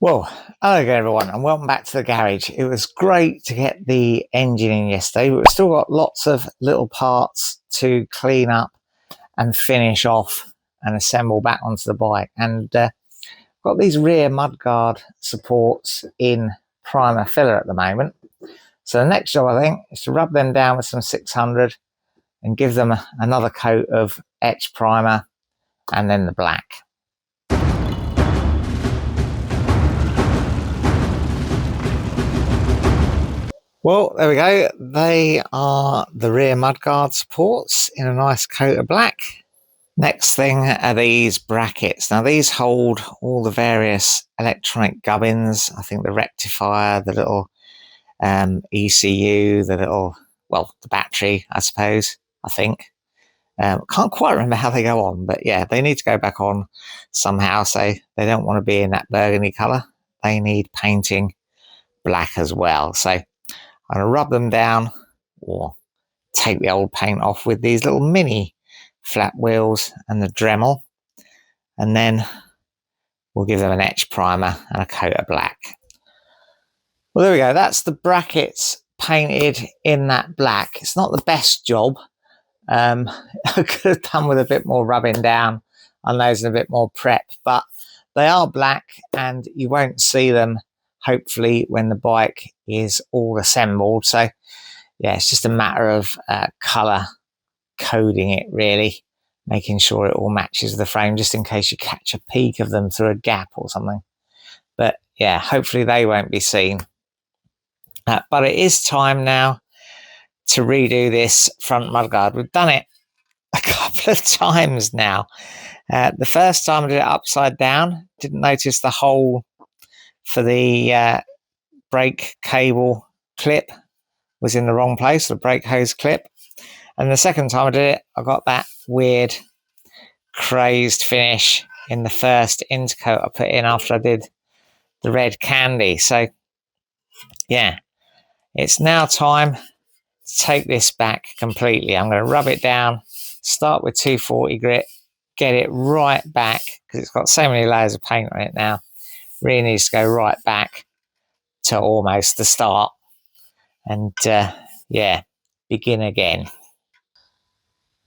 Well, hello again everyone and welcome back to the garage. It was great to get the engine in yesterday, but we've still got lots of little parts to clean up and finish off and assemble back onto the bike. And got these rear mudguard supports in primer filler at the moment. So the next job I think is to rub them down with some 600 and give them another coat of etch primer and then the black. Well, there we go. They are the rear mudguard supports in a nice coat of black. Next thing are these brackets. Now these hold all the various electronic gubbins. I think the rectifier, the little ECU, the little, well, the battery, I suppose, I think. Can't quite remember how they go on, but yeah, they need to go back on somehow. So they don't want to be in that burgundy colour. They need painting black as well. So I'm going to rub them down or take the old paint off with these little mini flat wheels and the Dremel, and then we'll give them an etch primer and a coat of black. Well, there we go. That's the brackets painted in that black. It's not the best job. I could have done with a bit more rubbing down on those and a bit more prep, but they are black and you won't see them hopefully when the bike is all assembled. So yeah, it's just a matter of colour coding it, really, making sure it all matches the frame, just in case you catch a peek of them through a gap or something. But yeah, hopefully they won't be seen. But it is time now to redo this front mudguard. We've done it a couple of times now. The first time I did it upside down, didn't notice the hole for the brake cable clip was in the wrong place, the brake hose clip. And the second time I did it, I got that weird crazed finish in the first intercoat I put in after I did the red candy. So yeah, it's now time to take this back completely. I'm going to rub it down, start with 240 grit, get it right back, because it's got so many layers of paint on it now. Really needs to go right back to almost the start and yeah, begin again.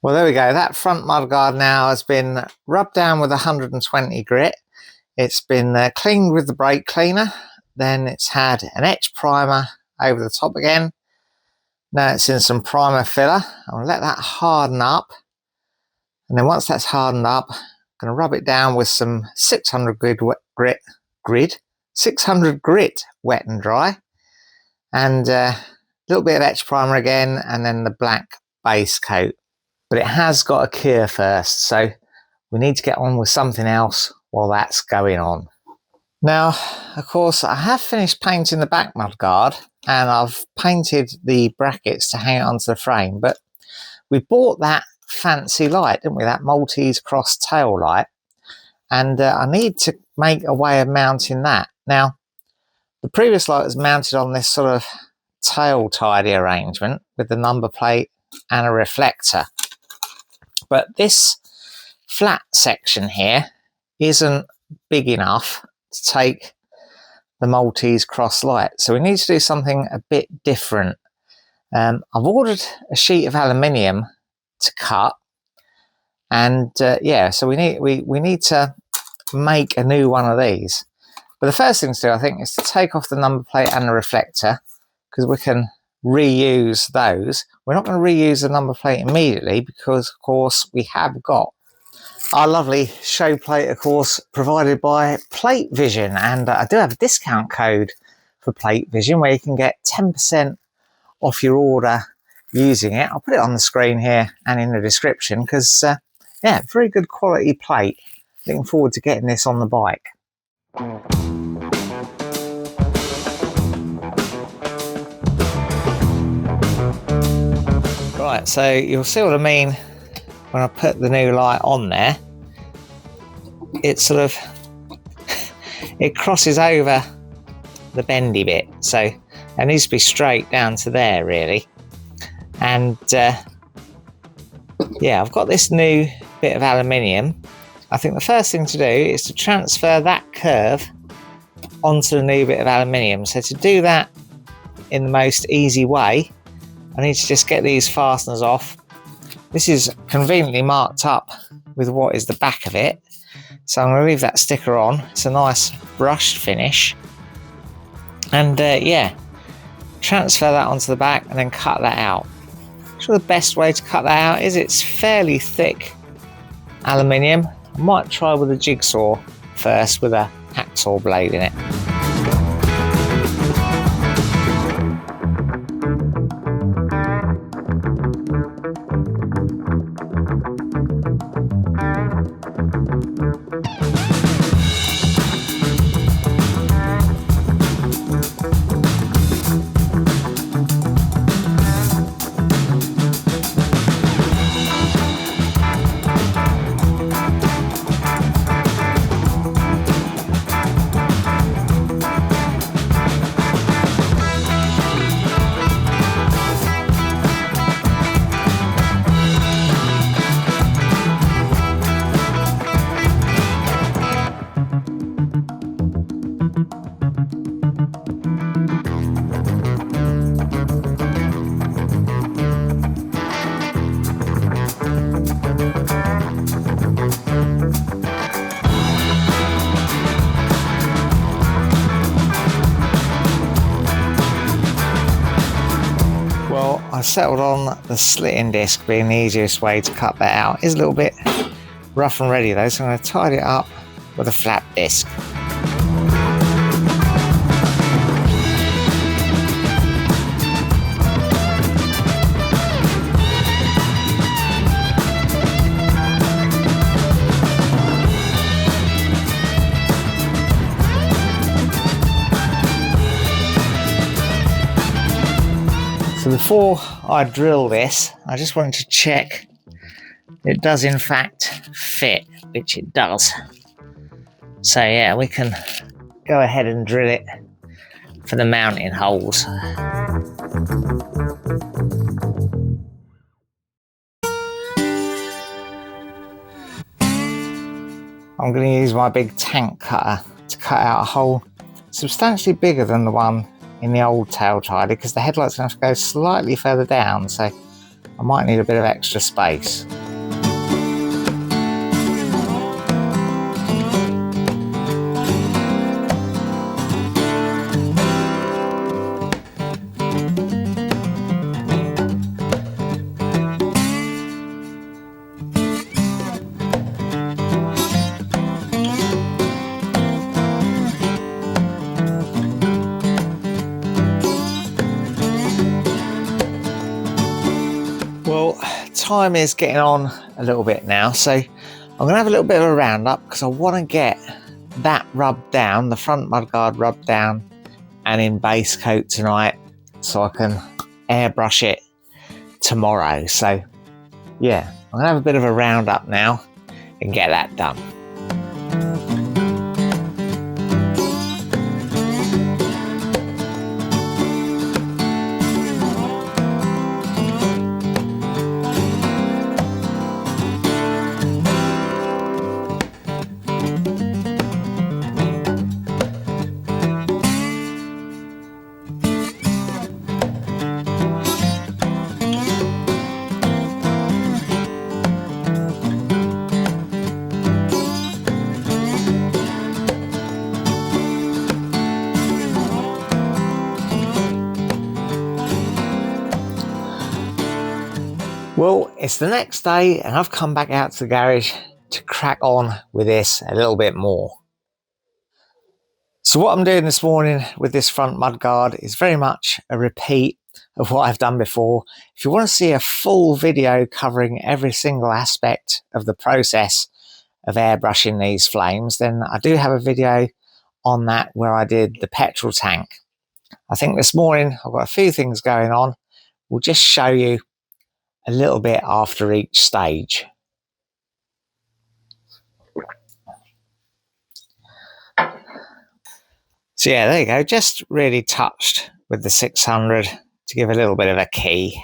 Well, there we go. That front mudguard now has been rubbed down with 120 grit. It's been cleaned with the brake cleaner. Then it's had an etch primer over the top again. Now it's in some primer filler. I'm going to let that harden up. And then once that's hardened up, I'm going to rub it down with some 600 grit wet and dry, and a little bit of etch primer again, and then the black base coat. But it has got a cure first, so we need to get on with something else while that's going on. Now, of course, I have finished painting the back mudguard and I've painted the brackets to hang it onto the frame, but we bought that fancy light, didn't we, that Maltese cross tail light, and I need to make a way of mounting that. Now, the previous light was mounted on this sort of tail tidy arrangement with the number plate and a reflector. But this flat section here isn't big enough to take the Maltese cross light. So we need to do something a bit different. I've ordered a sheet of aluminium to cut. And yeah, so we need to make a new one of these. But the first thing to do, I think, is to take off the number plate and the reflector, because we can reuse those. We're not going to reuse the number plate immediately because, of course, we have got our lovely show plate, of course, provided by Plate Vision. And I do have a discount code for Plate Vision where you can get 10% off your order using it. I'll put it on the screen here and in the description because, yeah, very good quality plate. Looking forward to getting this on the bike. Right, so you'll see what I mean when I put the new light on there. It sort of it crosses over the bendy bit, so it needs to be straight down to there really. And yeah, I've got this new bit of aluminium. I think the first thing to do is to transfer that curve onto the new bit of aluminium. So to do that in the most easy way, I need to just get these fasteners off. This is conveniently marked up with what is the back of it. So I'm going to leave that sticker on. It's a nice brushed finish. And yeah, transfer that onto the back and then cut that out. So the best way to cut that out is it's fairly thick aluminium. I might try with a jigsaw first with a hacksaw blade in it. I settled on the slitting disc being the easiest way to cut that out. It's a little bit rough and ready though, so I'm going to tidy it up with a flat disc. So before I drill this, I just wanted to check it does in fact fit, which it does. So yeah, we can go ahead and drill it for the mounting holes. I'm going to use my big tank cutter to cut out a hole substantially bigger than the one in the old tail tidy, because the headlight's going to have to go slightly further down, so I might need a bit of extra space. Well, time is getting on a little bit now, so I'm going to have a little bit of a roundup because I want to get that rubbed down, the front mudguard rubbed down and in base coat tonight, so I can airbrush it tomorrow. So yeah, I'm going to have a bit of a roundup now and get that done. Well, it's the next day and I've come back out to the garage to crack on with this a little bit more. So what I'm doing this morning with this front mudguard is very much a repeat of what I've done before. If you want to see a full video covering every single aspect of the process of airbrushing these flames, then I do have a video on that where I did the petrol tank. I think this morning I've got a few things going on. We'll just show you a little bit after each stage. So yeah, there you go, just really touched with the 600 to give a little bit of a key.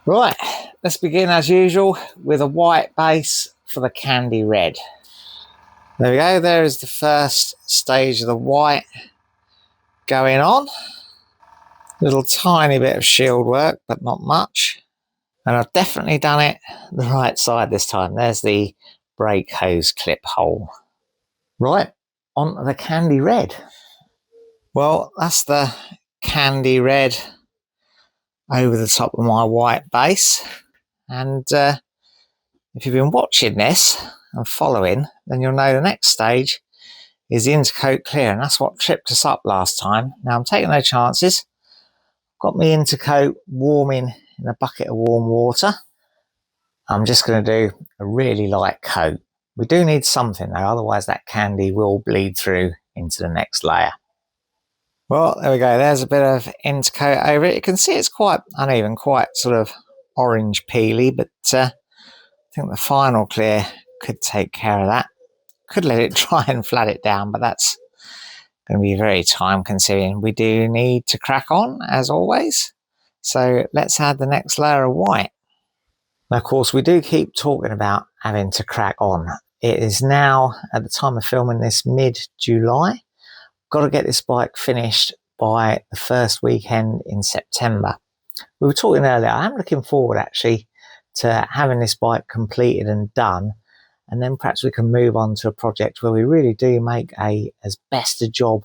Right, let's begin as usual with a white base for the candy red. There we go, there is the first stage of the white going on. Little tiny bit of shield work, but not much. And I've definitely done it the right side this time. There's the brake hose clip hole. Right, onto the candy red. Well, that's the candy red over the top of my white base. And if you've been watching this and following, then you'll know the next stage is the intercoat clear, and that's what tripped us up last time. Now I'm taking no chances. Got my intercoat warming in a bucket of warm water. I'm just going to do a really light coat. We do need something though, otherwise that candy will bleed through into the next layer. Well, there we go. There's a bit of intercoat over it. You can see it's quite uneven, quite sort of orange peely, but I think the final clear could take care of that. Could let it dry and flat it down, but that's going to be very time consuming. We do need to crack on as always. So let's add the next layer of white. Now, of course, we do keep talking about having to crack on. It is now, at the time of filming this, mid-July. Got to get this bike finished by the first weekend in September. We were talking earlier, I'm looking forward actually to having this bike completed and done, and then perhaps we can move on to a project where we really do make as best a job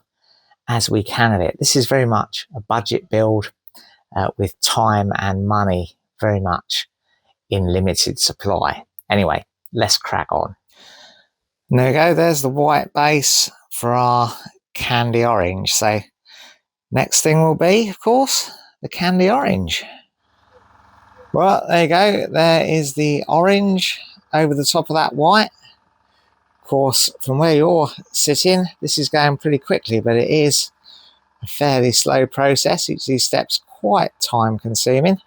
as we can of it. This is very much a budget build with time and money very much in limited supply. Anyway, let's crack on. And there we go, there's the white base for our candy orange. So next thing will be, of course, the candy orange. Well, there you go, there is the orange over the top of that white. Of course, from where you're sitting, this is going pretty quickly, but it is a fairly slow process. Each of these steps quite time consuming.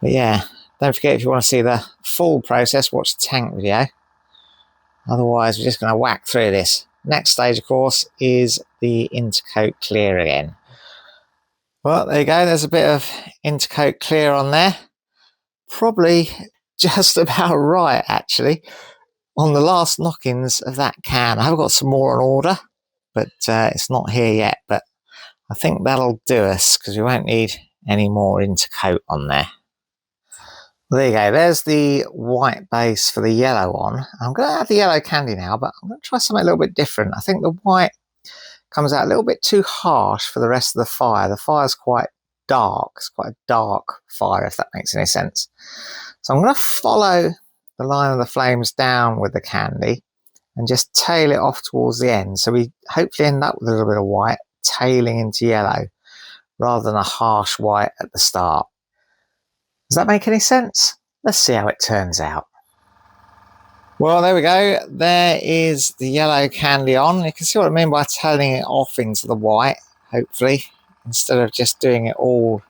But yeah, don't forget, if you want to see the full process, watch the tank video. Otherwise, we're just going to whack through this. Next stage, of course, is the intercoat clear again. Well, there you go. There's a bit of intercoat clear on there. Probably just about right, actually, on the last knockings of that can. I have got some more on order, but it's not here yet. But I think that'll do us, because we won't need any more intercoat on there. Well, there you go. There's the white base for the yellow on. I'm going to add the yellow candy now, but I'm going to try something a little bit different. I think the white comes out a little bit too harsh for the rest of the fire. The fire's quite dark. It's quite a dark fire, if that makes any sense. So I'm going to follow the line of the flames down with the candy and just tail it off towards the end. So we hopefully end up with a little bit of white tailing into yellow rather than a harsh white at the start. Does that make any sense? Let's see how it turns out. Well, there we go. There is the yellow candy on. You can see what I mean by tailing it off into the white, hopefully, instead of just doing it all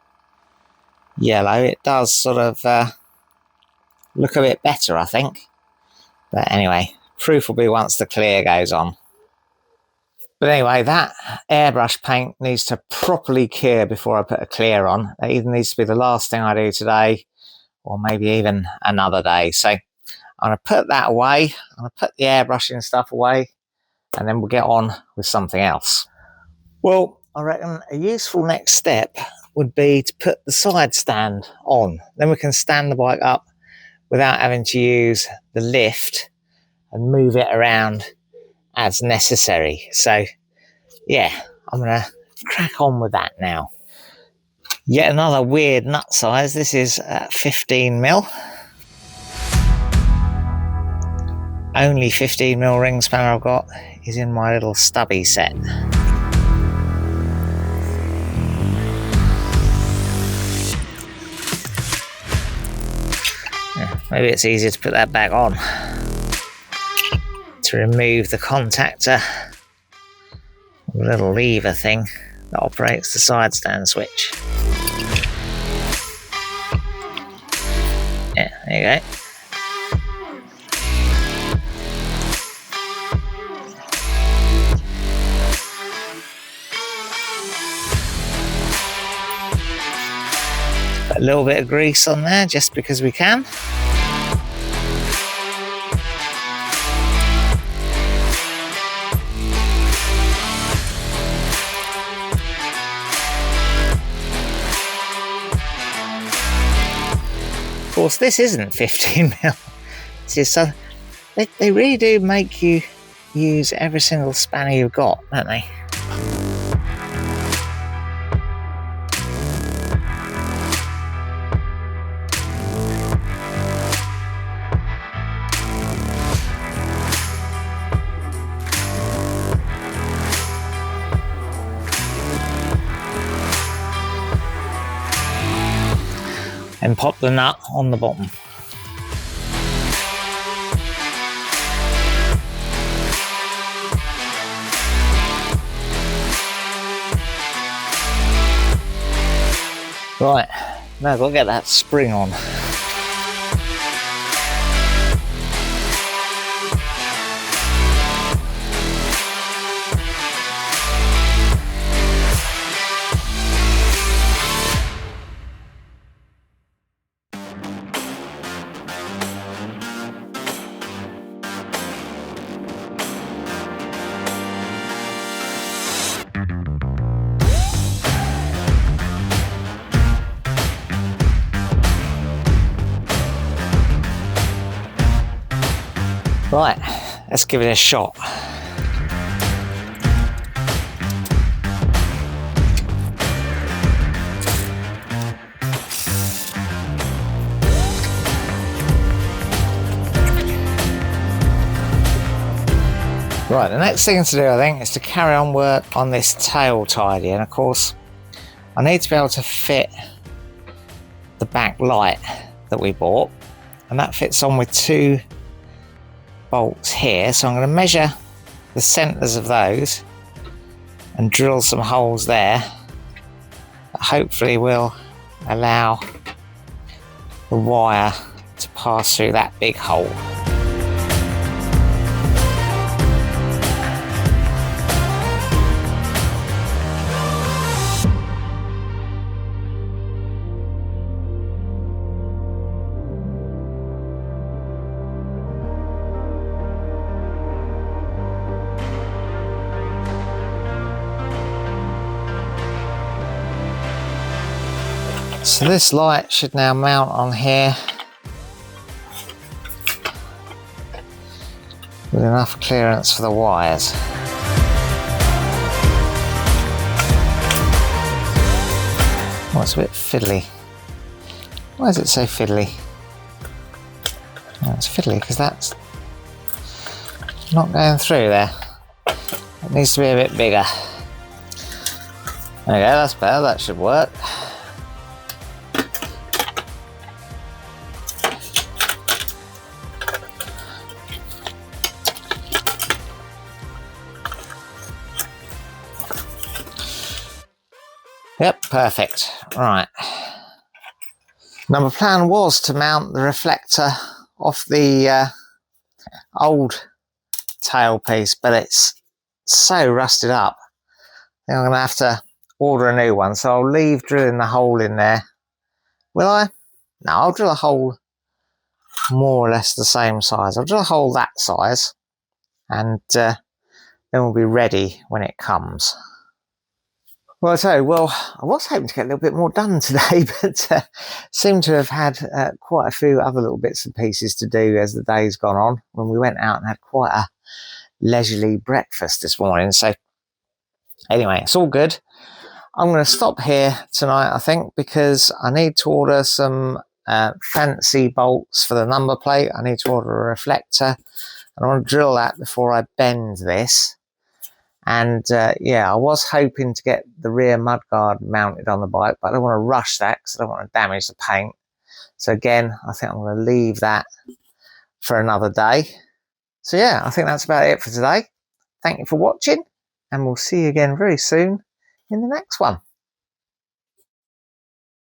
yellow. It does sort of look a bit better, I think. But anyway, proof will be once the clear goes on. But anyway, that airbrush paint needs to properly cure before I put a clear on. That either needs to be the last thing I do today, or maybe even another day. So I'm going to put that away. I'm going to put the airbrushing stuff away, and then we'll get on with something else. Well, I reckon a useful next step would be to put the side stand on. Then we can stand the bike up without having to use the lift and move it around as necessary. So yeah, I'm going to crack on with that now. Yet another weird nut size. This is 15mm. Only 15mm ring spanner I've got is in my little stubby set. Yeah, maybe it's easier to put that back on to remove the contactor, the little lever thing that operates the side stand switch. Yeah, there you go. Put a little bit of grease on there just because we can. Of course, this isn't 15mm. So they really do make you use every single spanner you've got, don't they? And pop the nut on the bottom. Right, now I've got to get that spring on. Right, let's give it a shot. Right, the next thing to do, I think, is to carry on work on this tail tidy, and of course I need to be able to fit the back light that we bought, and that fits on with 2 bolts here, so I'm going to measure the centers of those and drill some holes there that hopefully will allow the wire to pass through that big hole. So this light should now mount on here with enough clearance for the wires. Oh, it's a bit fiddly. Why is it so fiddly? Oh, it's fiddly because that's not going through there. It needs to be a bit bigger. There we go, that's better, that should work. Yep, perfect. Right. Now my plan was to mount the reflector off the old tailpiece, but it's so rusted up. I think I'm going to have to order a new one, so I'll leave drilling the hole in there. Will I? No, I'll drill a hole more or less the same size. I'll drill a hole that size, and then we'll be ready when it comes. Well, I tell you, well, I was hoping to get a little bit more done today, but seem to have had quite a few other little bits and pieces to do as the day's gone on, when we went out and had quite a leisurely breakfast this morning. So anyway, it's all good. I'm going to stop here tonight, I think, because I need to order some fancy bolts for the number plate. I need to order a reflector, and I want to drill that before I bend this. And yeah, I was hoping to get the rear mudguard mounted on the bike, but I don't want to rush that because I don't want to damage the paint. So again, I think I'm going to leave that for another day. So yeah, I think that's about it for today. Thank you for watching, and we'll see you again very soon in the next one.